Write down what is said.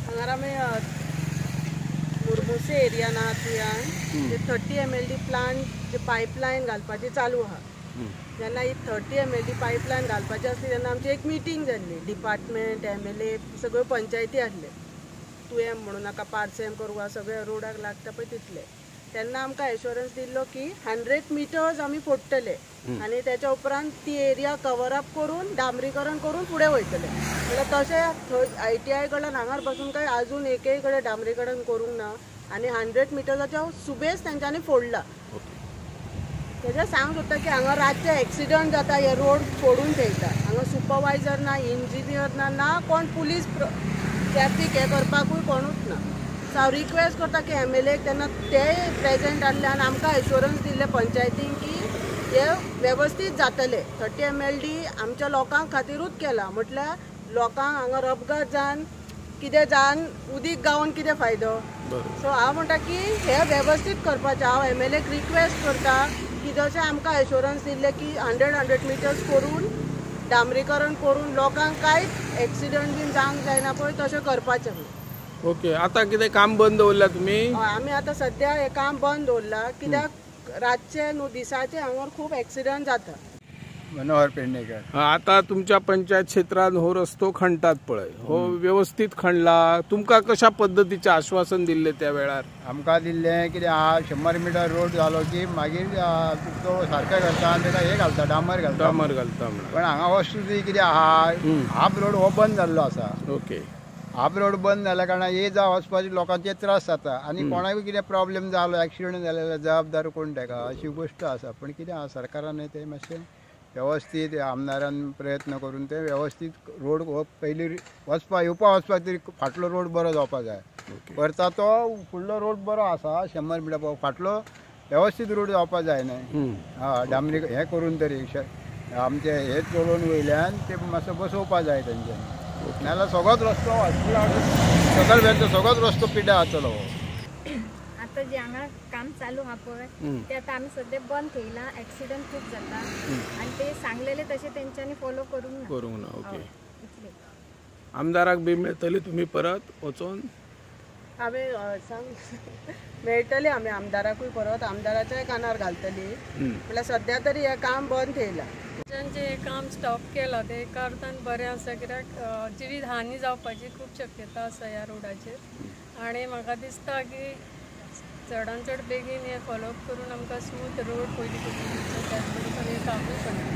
हमारा में मुरमुसे एरिया ना जे 30 mld प्लांट जे पाइपलाइन घालपाची चालू आहा जेन्ना ही 30 mld पाइपलाइन घालपाची आसली तेन्ना आमची एक मिटींग जाल्ली डिपार्टमेंट MLA सगळ्यो पंचायती आसले तुवें म्हणू नाका पार्सेम करवा सगळे रोडाक लागता पळय तितले तेन्ना आमकां एश्योरन्स दिल्लो की 100 मिटर्स आमी फोडटले आनी त्याच्या उपरांत ती एरिया कवर अप करून डांबरीकरण करून फुडें वयतले म्हणजे तशें ITI कडल्यान हांगार बसून काय अजून एकय कडेन डांबरीकरण करूंक ना आनी 100 मिटर्साच्या सुबेज तेंच्यांनी फोडला तेजे सांग सोदता की हांगा रातचे एक्सिडंट जाता हे रोड फोडून थेयता हांगा सुपरवायझर ना इंजिनियर ना कोण पुलीस ट्रॅफिक हे करपाकूय कोणूच ना सो हांव रिक्वेस्ट करता की MLA तेन्ना ते प्रेजेंट आसले आनी आमकां एश्योरन्स दिल्ले पंचायतीन की हे वेवस्थीत जातले 30 mld आमच्या लोकांक खातीरूच केला म्हटल्यार लोकांक हांगा अपघात जावन कितें जावन उदीक गावून कितें फायदो सो हांव म्हणटा की हे वेवस्थीत करपाचें हांव MLAक रिक्वेस्ट करता की जशें आमकां एश्योरन्स दिल्ले की 100 मिटर्स करून डांबरीकरण करून लोकांक कांयच एक्सिडंट बीन जावंक जायना पळय तशें करपाचें ओके आता कितें काम बंद दवरला तुमी आमी आतां सद्या हें काम बंद दवरला कित्याक रातचे न्हू दिसाचे हांगा खूब एक्सिडंट जाता मनोहर पेडणेकर आता तुमच्या पंचायत क्षेत्रात हो रस्तो खणतात पळय हो व्यवस्थित खणला तुमका कशा पद्धतीचे आश्वासन दिल्ले त्या वेळार आमकां दिल्लें कितें आहा 100 मिटर रोड जालो की मागीर तो सारको घालता आनी तेका हे घालता डांबर घालता पण हांगा वस्तू कितें आहा हाफ रोड हो बंद जाल्लो आसा ओके हाफ रोड बंद जाल्या कारणान ये जा वचपाचे लोकांचे त्रास जाता आनी कोणाकूय कितें प्रॉब्लेम जालो एक्सिडंट जाले जाल्यार जबाबदार कोण तेका अशी गोश्ट आसा पण कितें आहा सरकारान ते मातशें व्यवस्थीत आमदारान प्रयत्न करून ते व्यवस्थीत रोड पयलीं येवपा वचपाक तरी फाटलो रोड बरो जावपाक जाय करता तो फुडलो रोड बरो आसा 100 मिटर फाटलो व्यवस्थीत रोड जावपाक जाय न्हय डांबरी हें करून तरी आमचे हे चलोवन वयल्यान ते मातसो बसोवपाक जाय तेंच्यांनी नाल्यार सगळोच रस्तो सकयल सगळोच रस्तो पिड्ड्यार जातलो आता जे हांगा काम चालू हा पळय ते आता आम्ही सध्या बंद केला एक्सिडंट खूप जाता आणि ते सांगलेले तसे त्यांच्यानी फॉलो करूंक ना ओके आमदाराक बी मेळटली तुम्ही परत वचून हांवें सांग मेळटली आमी आमदाराकूय परत आमदाराच्याय कानार घालतली म्हळ्यार सध्या तरी हें काम बंद थेयलां जे काम स्टॉप केला ते एका अर्थान बरें आसा कित्याक जिवीत हानी जावपाची खूब शक्यता आसा ह्या रोडाचेर आनी म्हाका दिसता की चडान चड बेगीन हे फॉलोअप करून आमकां स्मूथ रोड पयलीं करून कामूय करता